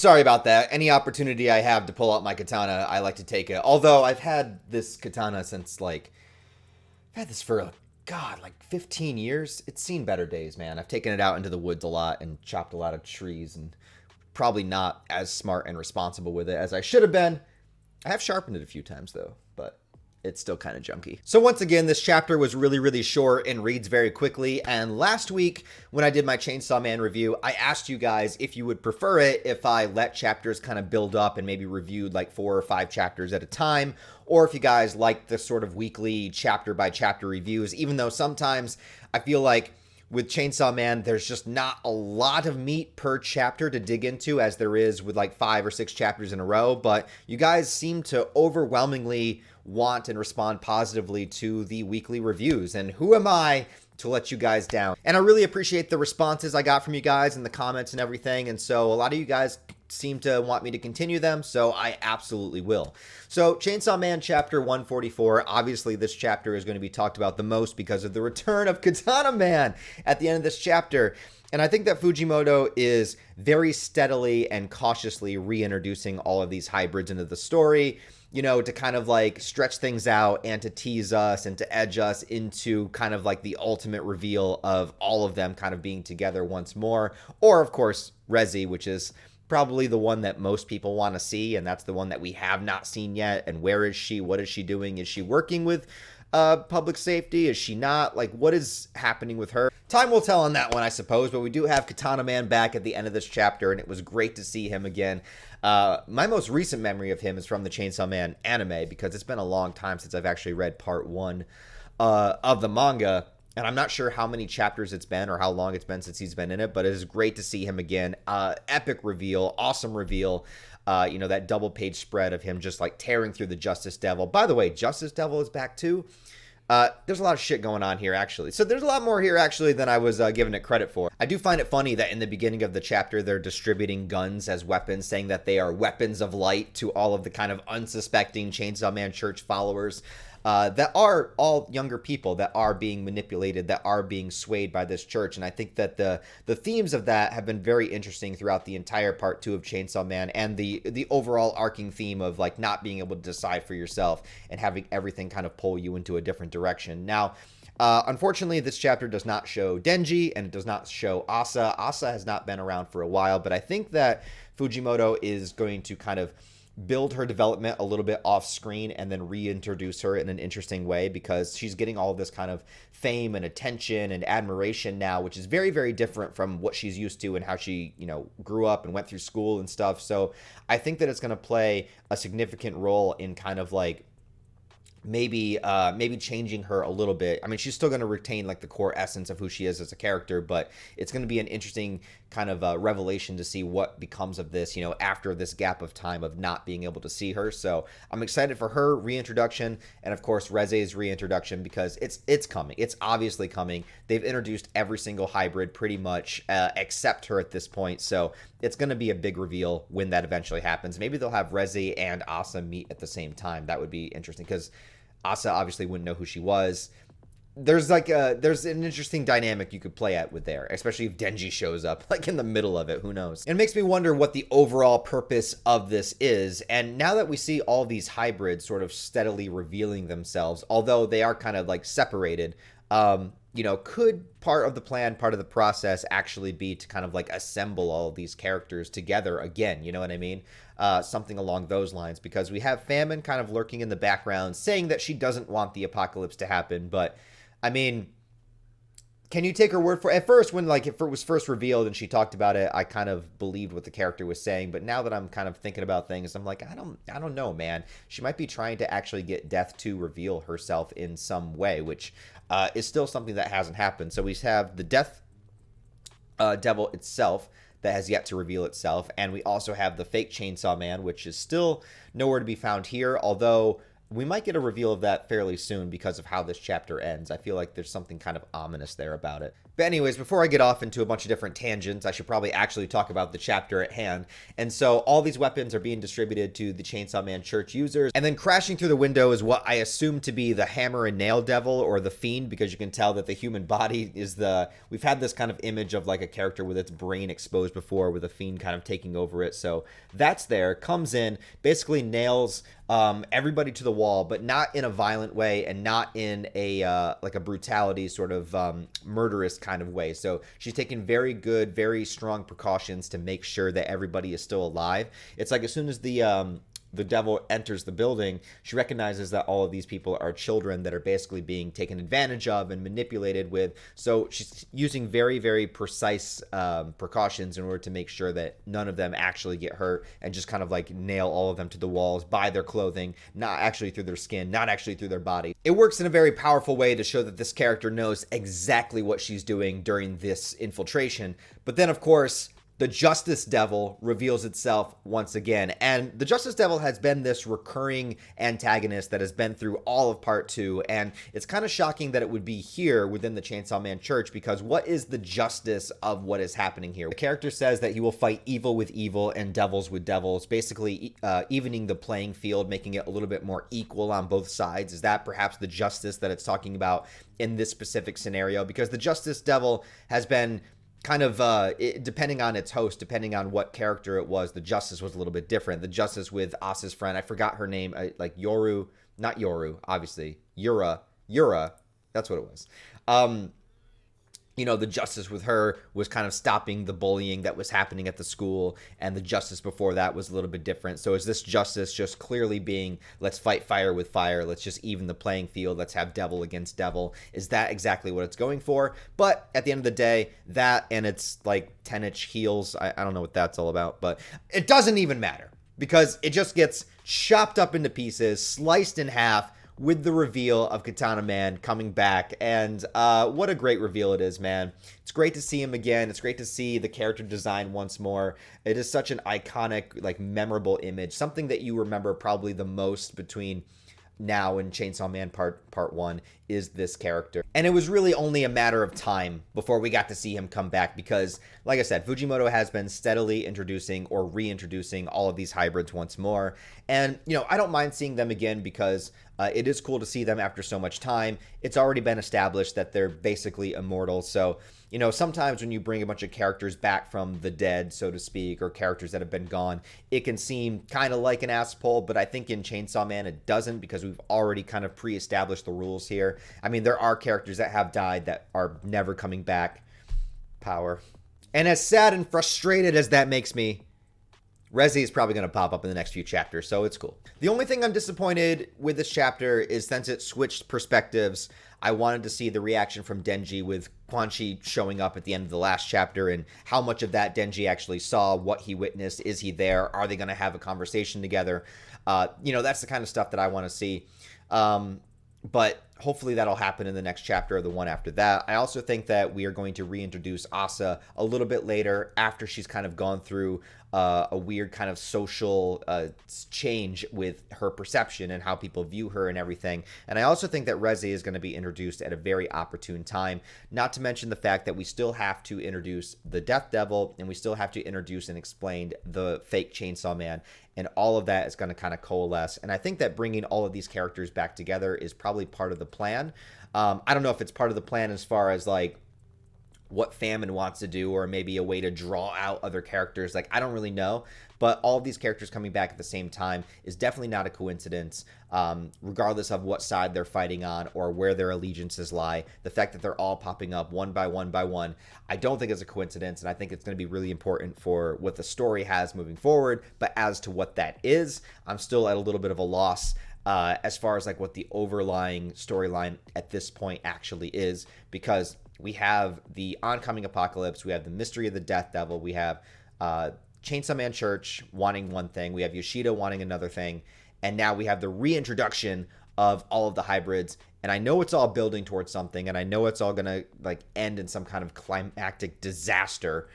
sorry about that. Any opportunity I have to pull out my katana, I like to take it. Although I've had this katana since I've had this for God, like 15 years. It's seen better days, man. I've taken it out into the woods a lot and chopped a lot of trees and probably not as smart and responsible with it as I should have been. I have sharpened it a few times though, but it's still kind of junky. So once again, this chapter was really, really short and reads very quickly. And last week, when I did my Chainsaw Man review, I asked you guys if you would prefer it if I let chapters kind of build up and maybe reviewed like 4 or 5 chapters at a time, or if you guys like the sort of weekly chapter by chapter reviews, even though sometimes I feel like with Chainsaw Man, there's just not a lot of meat per chapter to dig into as there is with like 5 or 6 chapters in a row, but you guys seem to overwhelmingly want and respond positively to the weekly reviews, and who am I to let you guys down? And I really appreciate the responses I got from you guys and the comments and everything, and so a lot of you guys seem to want me to continue them, so I absolutely will. So Chainsaw Man chapter 144, obviously this chapter is going to be talked about the most because of the return of Katana Man at the end of this chapter. And I think that Fujimoto is very steadily and cautiously reintroducing all of these hybrids into the story, you know, to kind of like stretch things out and to tease us and to edge us into kind of like the ultimate reveal of all of them kind of being together once more. Or, of course, Rezi, which is probably the one that most people want to see, and that's the one that we have not seen yet. And where is she? What is she doing? Is she working with public safety? Is she not? Like, what is happening with her? Time will tell on that one, I suppose, but we do have Katana Man back at the end of this chapter, and it was great to see him again. My most recent memory of him is from the Chainsaw Man anime, because it's been a long time since I've actually read part 1 of the manga, and I'm not sure how many chapters it's been or how long it's been since he's been in it, but it is great to see him again. Epic reveal, awesome reveal. You know, that double page spread of him just like tearing through the Justice Devil. By the way, Justice Devil is back too. There's a lot of shit going on here, actually. So there's a lot more here, actually, than I was giving it credit for. I do find it funny that in the beginning of the chapter, they're distributing guns as weapons, saying that they are weapons of light to all of the kind of unsuspecting Chainsaw Man church followers. That are all younger people that are being manipulated, that are being swayed by this church. And I think that the themes of that have been very interesting throughout the entire part 2 of Chainsaw Man, and the overall arcing theme of like not being able to decide for yourself and having everything kind of pull you into a different direction. Now, unfortunately, this chapter does not show Denji, and it does not show Asa. Asa has not been around for a while, but I think that Fujimoto is going to kind of build her development a little bit off screen and then reintroduce her in an interesting way, because she's getting all this kind of fame and attention and admiration now, which is very, very different from what she's used to and how she, you know, grew up and went through school and stuff. So I think that it's going to play a significant role in kind of like maybe changing her a little bit. I mean, she's still going to retain like the core essence of who she is as a character, but it's going to be an interesting kind of revelation to see what becomes of this, you know, after this gap of time of not being able to see her. So I'm excited for her reintroduction, and of course Reze's reintroduction, because it's coming. It's obviously coming. They've introduced every single hybrid pretty much except her at this point, so it's going to be a big reveal when that eventually happens. Maybe they'll have Reze and Asa meet at the same time. That would be interesting, because Asa obviously wouldn't know who she was. There's an interesting dynamic you could play at with there, especially if Denji shows up like in the middle of it. Who knows? It makes me wonder what the overall purpose of this is. And now that we see all these hybrids sort of steadily revealing themselves, although they are kind of like separated, you know, could part of the plan, part of the process actually be to kind of like assemble all of these characters together again? You know what I mean? Something along those lines, because we have Famine kind of lurking in the background saying that she doesn't want the apocalypse to happen. But I mean, can you take her word for it? At first, when like it was first revealed and she talked about it, I kind of believed what the character was saying. But now that I'm kind of thinking about things, I'm like, I don't know, man. She might be trying to actually get Death to reveal herself in some way, which is still something that hasn't happened. So we have the Death Devil itself that has yet to reveal itself, and we also have the fake Chainsaw Man, which is still nowhere to be found here, although We might get a reveal of that fairly soon because of how this chapter ends. I feel like there's something kind of ominous there about it. But anyways, before I get off into a bunch of different tangents, I should probably actually talk about the chapter at hand. And so all these weapons are being distributed to the Chainsaw Man Church users. And then crashing through the window is what I assume to be the Hammer and Nail Devil, or the Fiend, because you can tell that the human body is the... We've had this kind of image of like a character with its brain exposed before, with a Fiend kind of taking over it. So that's there, comes in, basically nails everybody to the wall, but not in a violent way and not in a like a brutality sort of murderous kind of way. So she's taking very good, very strong precautions to make sure that everybody is still alive. It's like as soon as the devil enters the building, she recognizes that all of these people are children that are basically being taken advantage of and manipulated with. So she's using very, very precise precautions in order to make sure that none of them actually get hurt, and just kind of like nail all of them to the walls by their clothing, not actually through their skin, not actually through their body. It works in a very powerful way to show that this character knows exactly what she's doing during this infiltration. But then, of course, the Justice Devil reveals itself once again. And the Justice Devil has been this recurring antagonist that has been through all of part 2. And it's kind of shocking that it would be here within the Chainsaw Man Church, because what is the justice of what is happening here? The character says that he will fight evil with evil and devils with devils, basically evening the playing field, making it a little bit more equal on both sides. Is that perhaps the justice that it's talking about in this specific scenario? Because the Justice Devil has been kind of depending on its host, depending on what character it was, the justice was a little bit different. The justice with Asa's friend, I forgot her name, like Yoru, not Yoru, obviously, Yura, that's what it was. You know, the justice with her was kind of stopping the bullying that was happening at the school, and the justice before that was a little bit different. So is this justice just clearly being, let's fight fire with fire, let's just even the playing field, let's have devil against devil? Is that exactly what it's going for? But at the end of the day, that and its like 10-inch heels, I don't know what that's all about, but it doesn't even matter, because it just gets chopped up into pieces, sliced in half, with the reveal of Katana Man coming back. And what a great reveal it is, man. It's great to see him again. It's great to see the character design once more. It is such an iconic, like, memorable image, something that you remember probably the most between now and Chainsaw Man part 1 is this character. And it was really only a matter of time before we got to see him come back, because like I said, Fujimoto has been steadily introducing or reintroducing all of these hybrids once more. And you know, I don't mind seeing them again, because it is cool to see them after so much time. It's already been established that they're basically immortal. So you know, sometimes when you bring a bunch of characters back from the dead, so to speak, or characters that have been gone, it can seem kind of like an ass pull, but I think in Chainsaw Man it doesn't, because we've already kind of pre-established the rules here. I mean, there are characters that have died that are never coming back. Power. And as sad and frustrated as that makes me, Rezi is probably going to pop up in the next few chapters, so it's cool. The only thing I'm disappointed with this chapter is, since it switched perspectives, I wanted to see the reaction from Denji with Quan Chi showing up at the end of the last chapter, and how much of that Denji actually saw, what he witnessed, is he there, are they going to have a conversation together? You know, that's the kind of stuff that I want to see. But hopefully that'll happen in the next chapter or the one after that. I also think that we are going to reintroduce Asa a little bit later, after she's kind of gone through a weird kind of social change with her perception and how people view her and everything. And I also think that Reze is going to be introduced at a very opportune time, not to mention the fact that we still have to introduce the Death Devil, and we still have to introduce and explain the fake Chainsaw Man. And all of that is going to kind of coalesce. And I think that bringing all of these characters back together is probably part of the plan. I don't know if it's part of the plan as far as like what Famine wants to do, or maybe a way to draw out other characters. Like, I don't really know. But all of these characters coming back at the same time is definitely not a coincidence, regardless of what side they're fighting on or where their allegiances lie. The fact that they're all popping up one by one by one, I don't think is a coincidence, and I think it's going to be really important for what the story has moving forward. But as to what that is, I'm still at a little bit of a loss as far as like what the overlying storyline at this point actually is, because we have the oncoming apocalypse, we have the mystery of the Death Devil, we have Chainsaw Man Church wanting one thing, we have Yoshida wanting another thing, and now we have the reintroduction of all of the hybrids. And I know it's all building towards something, and I know it's all gonna like end in some kind of climactic disaster,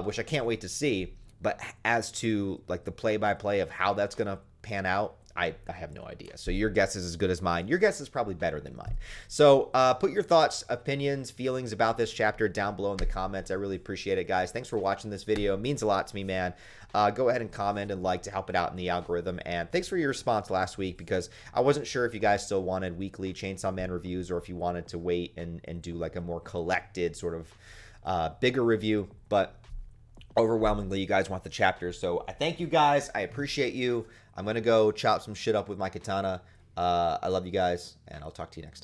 which I can't wait to see. But as to like the play-by-play of how that's gonna pan out, I have no idea. So your guess is as good as mine. Your guess is probably better than mine. So put your thoughts, opinions, feelings about this chapter down below in the comments. I really appreciate it, guys. Thanks for watching this video. It means a lot to me, man. Go ahead and comment and like to help it out in the algorithm. And thanks for your response last week, because I wasn't sure if you guys still wanted weekly Chainsaw Man reviews or if you wanted to wait and do like a more collected sort of bigger review. But overwhelmingly, you guys want the chapters. So I thank you guys. I appreciate you. I'm going to go chop some shit up with my katana. I love you guys, and I'll talk to you next time.